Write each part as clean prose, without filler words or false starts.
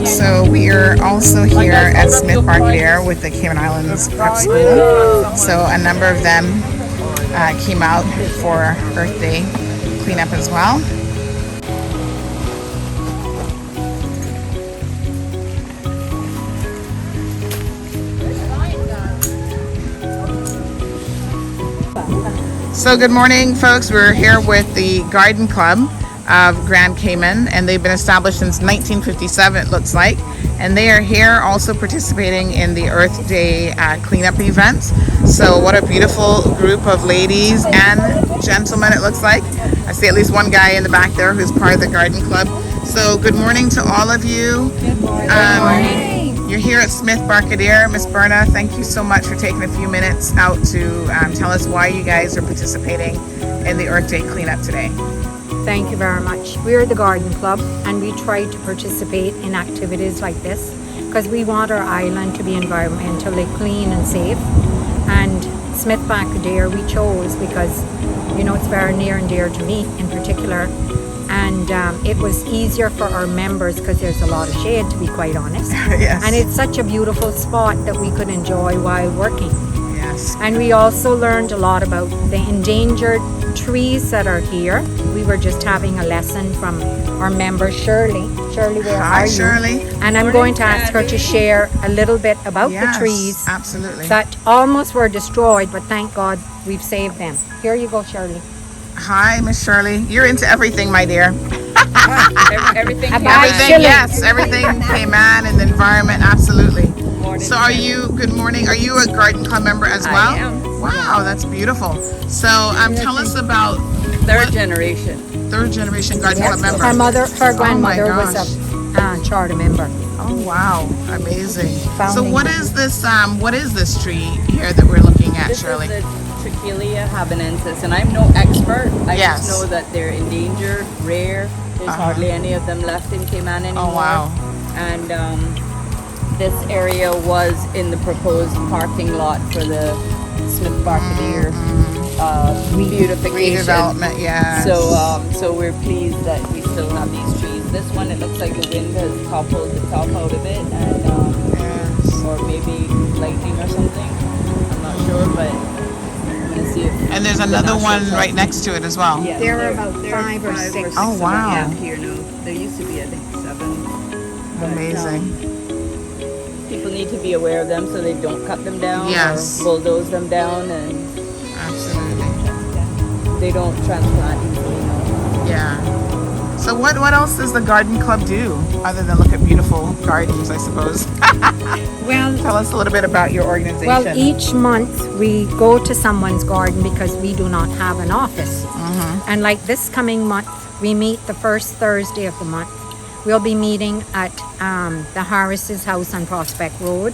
folks. So we are also here at Smith Barcadere with the Cayman Islands Prep School. So a number of them came out for Earth Day cleanup as well. So good morning, folks. We're here with the Garden Club of Grand Cayman, and they've been established since 1957, it looks like. And they are here also participating in the Earth Day cleanup events. So what a beautiful group of ladies and gentlemen it looks like. I see at least one guy in the back there who's part of the Garden Club. So good morning to all of you. Good morning. You're here at Smith Barcadere. Miss Berna, thank you so much for taking a few minutes out to tell us why you guys are participating in the Earth Day cleanup today. Thank you very much. We're the Garden Club, and we try to participate in activities like this because we want our island to be environmentally clean and safe. And Smith Barcadere we chose because, you know, it's very near and dear to me in particular. And it was easier for our members because there's a lot of shade, to be quite honest. Yes. And it's such a beautiful spot that we could enjoy while working. Yes. And we also learned a lot about the endangered trees that are here. We were just having a lesson from our member Shirley. Shirley, where Hi, are you? Shirley. And I'm going to ask her to share a little bit about Yes, the trees absolutely. that almost were destroyed, but thank God we've saved them. Here you go, Shirley. Hi, Miss Shirley. You're into everything, my dear. Everything Actually- Yes, everything Cayman and the environment, absolutely. So are you, good morning, are you a Garden Club member as well? I am. Wow, that's beautiful. So tell us about Third generation. third generation Garden Club member. Her grandmother was gosh. a charter member. Oh wow, amazing. So Founding. what is this tree here that we're looking at, This Shirley? is the Trichilia habanensis, and I'm no expert. I Yes. just know that they're endangered, rare. There's hardly any of them left in Cayman anymore. Oh wow. And this area was in the proposed parking lot for the Smith Barcadere beautification. Redevelopment, yeah. So we're pleased that we still have these trees. This one, it looks like the wind has toppled the top out of it, and Yes. or maybe lightning or something. I'm not sure, but I'm gonna see if. And there's the another National one Trust- right next to it as well. Yes, There are about five or five six. Oh, of them wow. we have here now. There used to be, I think, 7. But, Amazing. people need to be aware of them so they don't cut them down Yes. or bulldoze them down, and Absolutely. they don't transplant easily. No. Yeah. So what else does the Garden Club do other than look at beautiful gardens, I suppose? Well, Tell us a little bit about your organization. Well, each month we go to someone's garden because we do not have an office. And like this coming month, we meet the first Thursday of the month. We'll be meeting at the Harris's house on Prospect Road.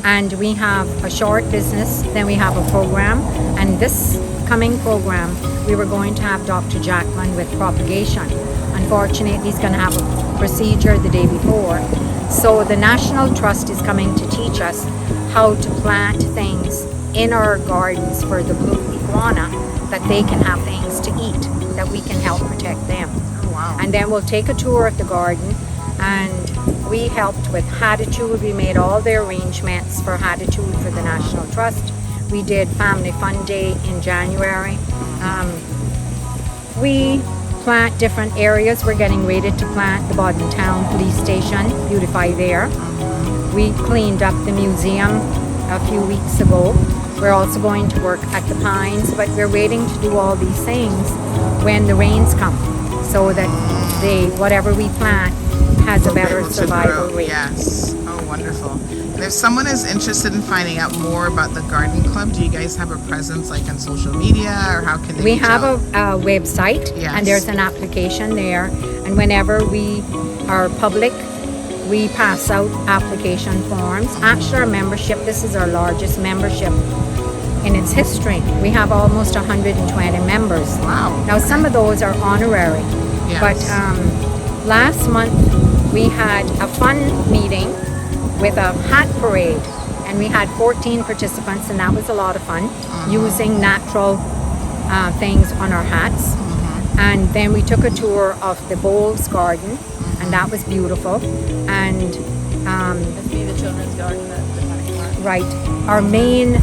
And we have a short business, then we have a program. And this coming program, we were going to have Dr. Jackman with propagation. Unfortunately, he's going to have a procedure the day before. So the National Trust is coming to teach us how to plant things in our gardens for the blue iguana, that they can have things to eat, that we can help protect them. Oh, wow. And then we'll take a tour of the garden, and we helped with Hatitude. We made all the arrangements for Hatitude for the National Trust. We did Family Fun Day in January. We plant different areas. We're getting ready to plant the Bodden Town Police Station, beautify there. We cleaned up the museum a few weeks ago. We're also going to work at the Pines, but we're waiting to do all these things when the rains come, so that whatever we plant has a better Able to survival grow. rate. Yes. Oh, wonderful. And if someone is interested in finding out more about the Garden Club, do you guys have a presence like on social media, or how can they We reach have out? a website, Yes. and there's an application there. And whenever we are public, we pass out application forms. Actually, our membership, this is our largest membership in its history. We have almost 120 members. Wow. Now, some of those are honorary. Yes. But last month, we had a fun meeting with a hat parade, and we had 14 participants, and that was a lot of fun, using natural things on our hats. And then we took a tour of the Bowles Garden, and that was beautiful. And Must be the children's garden at the Botanic Park. right, our main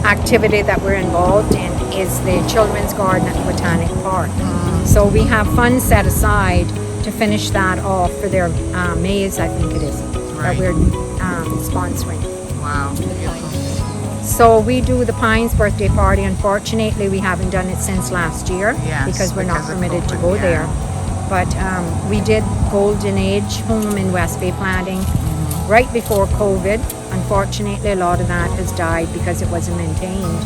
activity that we're involved in is the Children's Garden at the Botanic Park. So we have funds set aside to finish that off for their maze, I think it is, Right. that we're sponsoring. Wow, beautiful. So we do the Pines birthday party. Unfortunately, we haven't done it since last year Yes, because we're not because of permitted to COVID, go yeah. there. But we did Golden Age Home in West Bay Planting right before COVID. Unfortunately, a lot of that has died because it wasn't maintained.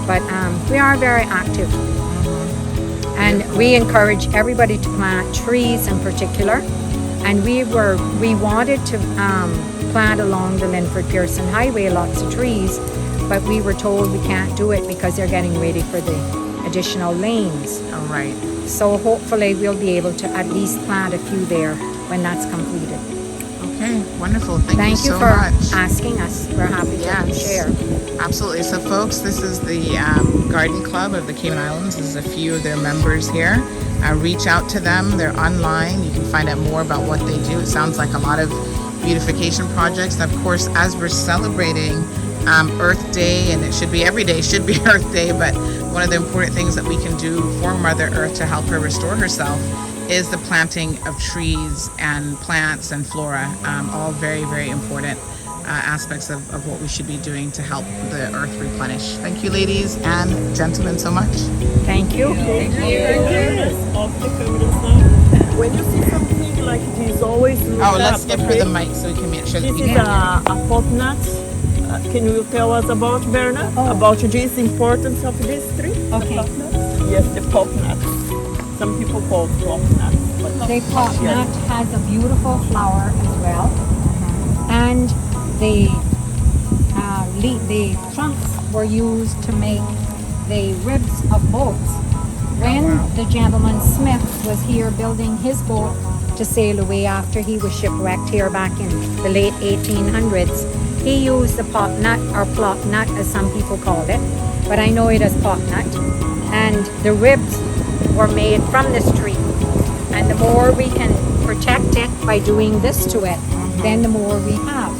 But we are very active. And we encourage everybody to plant trees in particular. And we wanted to plant along the Linford Pearson Highway lots of trees, but we were told we can't do it because they're getting ready for the additional lanes. All right. So hopefully we'll be able to at least plant a few there when that's completed. Okay, wonderful. Thank you so for much. asking us. We're happy to share. Absolutely. So, folks, this is the Garden Club of the Cayman Islands. This is a few of their members here. Reach out to them. They're online. You can find out more about what they do. It sounds like a lot of beautification projects. And of course, as we're celebrating Earth Day, and it should be every day should be Earth Day, but one of the important things that we can do for Mother Earth to help her restore herself is the planting of trees and plants and flora, all very, very important aspects of what we should be doing to help the earth replenish. Thank you, ladies and gentlemen, so much. Thank you. When you see something like it is always look Oh, let's up, give her okay? the mic so we can make sure that This we is can. a pop nut. Can you tell us about, Berna? About this importance of this tree? Okay. The pop nut? Yes, the pop nut. Some people call it pop nut. But The pop Yes. nut has a beautiful flower as well, and the trunks were used to make the ribs of boats. When the gentleman Smith was here building his boat to sail away after he was shipwrecked here back in the late 1800s, he used the pop nut, or plop nut as some people call it, but I know it as pop nut, and the ribs were made from this tree. And the more we can protect it by doing this to it, then the more we have.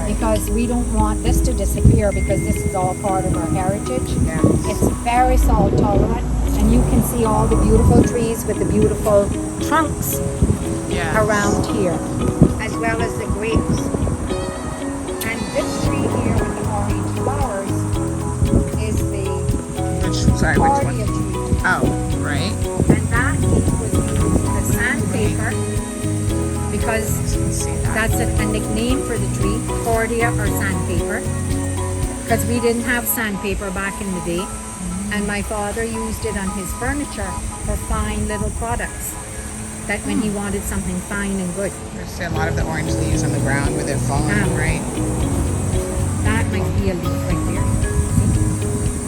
Because we don't want this to disappear, because this is all part of our heritage. Yes. It's very salt tolerant, and you can see all the beautiful trees with the beautiful trunks Yes. around here, as well as the grapes. And this tree here with the orange flowers is the Which Cardia one? tree. Oh, right. And that was used as sandpaper because You can see that. that's a nickname for the tree, cordia or sandpaper. Because we didn't have sandpaper back in the day. And my father used it on his furniture for fine little products. That when he wanted something fine and good. I see a lot of the orange leaves on the ground where they're falling, right? That might be a leaf right there.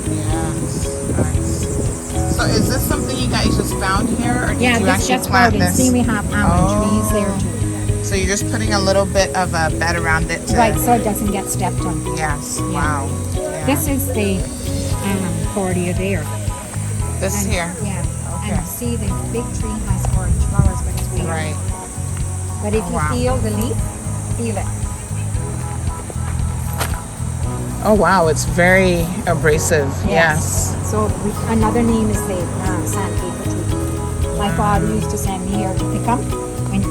Yes. Nice. So is this something you guys just found here, or did Yeah, you this actually just plant sprouted. this? See, we have almond trees there too. So you're just putting a little bit of a bed around it to... Right, so it doesn't get stepped on. Yes. Wow. Yeah. This is the cordia there. This And- here. Yeah. Okay. And see, the big tree has orange flowers, but it's weird. Right. But if Oh, you wow. feel the leaf, feel it. Oh wow, it's very abrasive. Yes. So another name is the sandpaper tree. My father used to send me here to pick them when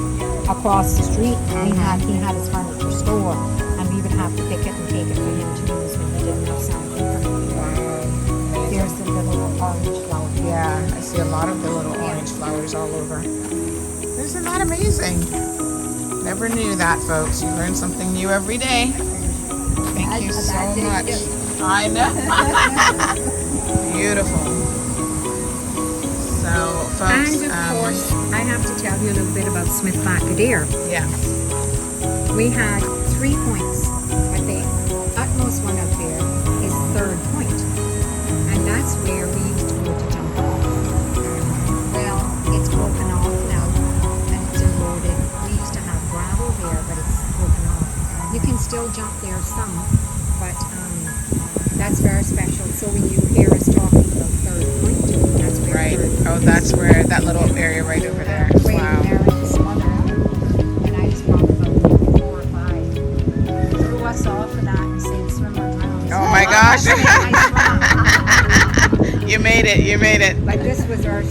across the street. He had his furniture store, and we would have to pick it and take it for him to use when he didn't have sandpaper. Wow. There's the little orange flower. Yeah, I see a lot of the little orange flowers all over. Isn't that amazing? Never knew that, folks. You learn something new every day. Thank you so much. I know. Beautiful. So, folks, And of course, I have to tell you a little bit about Smith Bacadere. yes. We had 3 points, but the utmost one up there is Third Point, and that's where we used to go to jump off. Well, it's broken off now, and it's eroded. We used to have gravel there, but it's broken off. You can still jump there some, but that's very special. So when you hear us talking about Third Point, that's where Right. Third Oh, that's where that little area right over there. Wait, Wow. there with his mother. And I was probably about 4 or 5. Threw us off of that and said, swim around. Oh my gosh. I swam. You made it. You made it. But this was our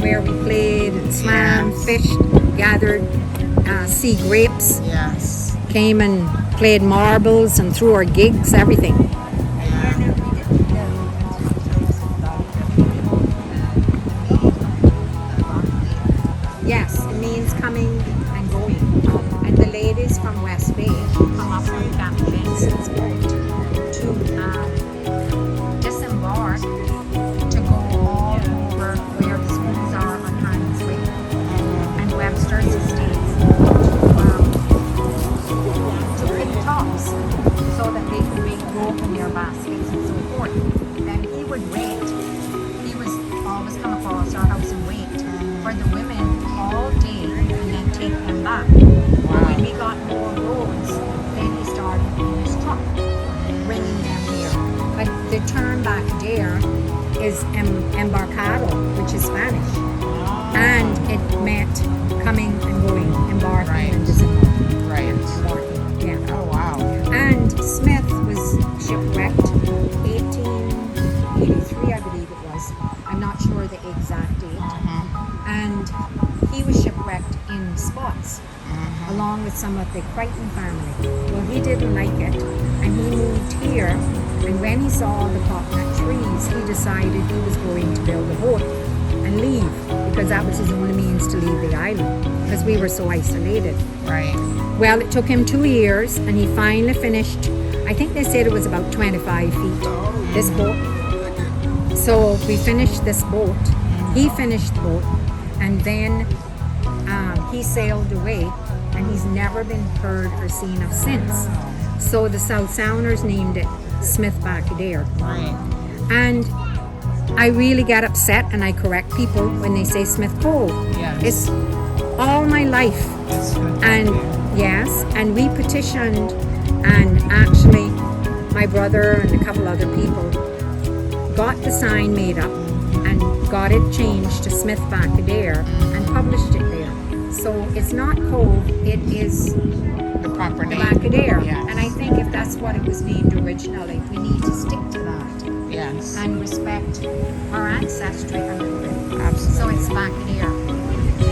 where we played and swam, Yes. fished, gathered sea grapes, Yes. came and played marbles and threw our gigs, everything. Yes, it means coming and going. And the ladies from West Bay come up from Captain Benson's boat to disembark to go all over where the schools are on Highlands Way and Webster's Estates to pick tops so that they could make rope in their baskets and so forth. Then he would wait. He was always come across our house and wait for the women all day and then take them back. When we got more roads, then he started in his truck, bringing them here. But the term back there is embarcado, which is Spanish. And it meant coming and going, embarking Right. and disembarking. Right. Embarking, yeah. Oh wow. And Smith was shipwrecked 1883, I believe it was. I'm not sure the exact date. And he was shipwrecked in Spots, along with some of the Crichton family. Well, he didn't like it, and he moved here. And when he saw the coconut trees, he decided he was going to build a boat and leave, because that was his only means to leave the island, because we were so isolated. Right. Well, it took him 2 years, and he finally finished. I think they said it was about 25 feet, this boat. So we finished this boat. He finished the boat, and then he sailed away, and he's never been heard or seen of since. So the South Sounders named it Smith Barcadere. Right. And I really get upset, and I correct people when they say Smith Cove. Yes. It's all my life. And yes, and we petitioned, and actually my brother and a couple other people got the sign made up and got it changed to Smith Barcadere and published it there. So it's not Cove, it is The proper the name. Barcadere. Yes. And I think if that's what it was named originally, we need to stick to that Yes. and respect our ancestry a little bit. Absolutely. So it's Barcadere.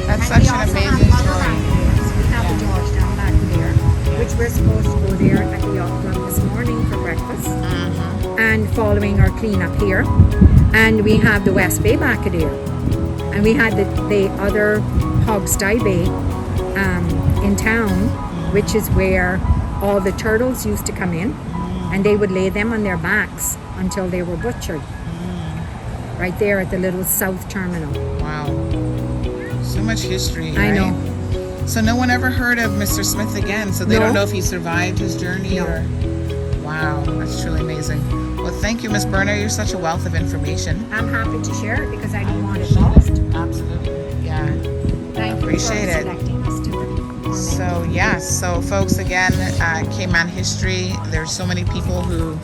That's And such an amazing we also have story. other Barcaderes. We have the Georgetown Barcadere, which we're supposed to go there at the yacht club this morning for breakfast and following our cleanup here. And we have the West Bay Barcadere. And we had the other Hogstye Bay in town, which is where all the turtles used to come in, and they would lay them on their backs until they were butchered. Right there at the little south terminal. Wow. So much history. I right? know. So no one ever heard of Mr. Smith again. So they No. don't know if he survived his journey No. or. Wow, that's truly amazing. Well, thank you, Miss Berner. You're such a wealth of information. I'm happy to share it because I don't want it lost. Absolutely. Yeah. Thank Appreciate you it. for selecting us to comment. So yes, so folks, again, Cayman history. There's so many people who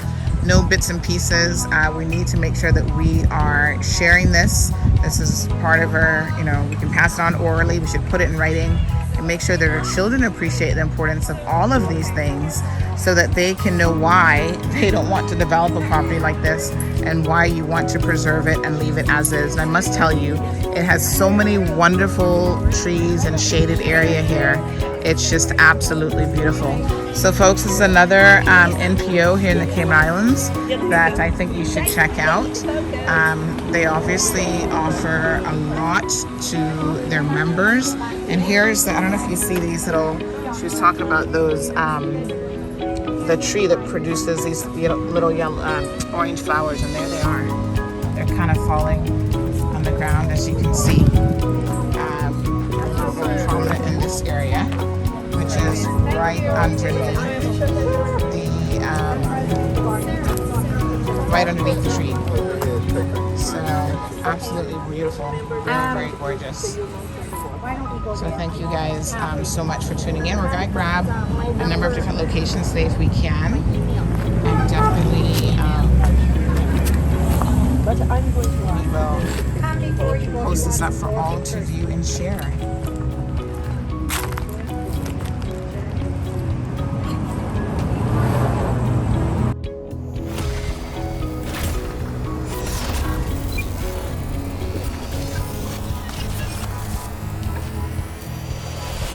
know bits and pieces. We need to make sure that we are sharing this. This is part of our, we can pass it on orally. We should put it in writing and make sure that our children appreciate the importance of all of these things so that they can know why they don't want to develop a property like this and why you want to preserve it and leave it as is. And I must tell you, it has so many wonderful trees and shaded area here. It's just absolutely beautiful. So folks, this is another NPO here in the Cayman Islands that I think you should check out. They obviously offer a lot to their members. And here's, I don't know if you see these little, she was talking about those, the tree that produces these little yellow, orange flowers, and there they are. They're kind of falling on the ground, as you can see. Really prominent in this area, which is right underneath the tree. So absolutely beautiful, very, very gorgeous. So thank you guys so much for tuning in. We're going to grab a number of different locations today if we can, and definitely we will post this up for all to view and share.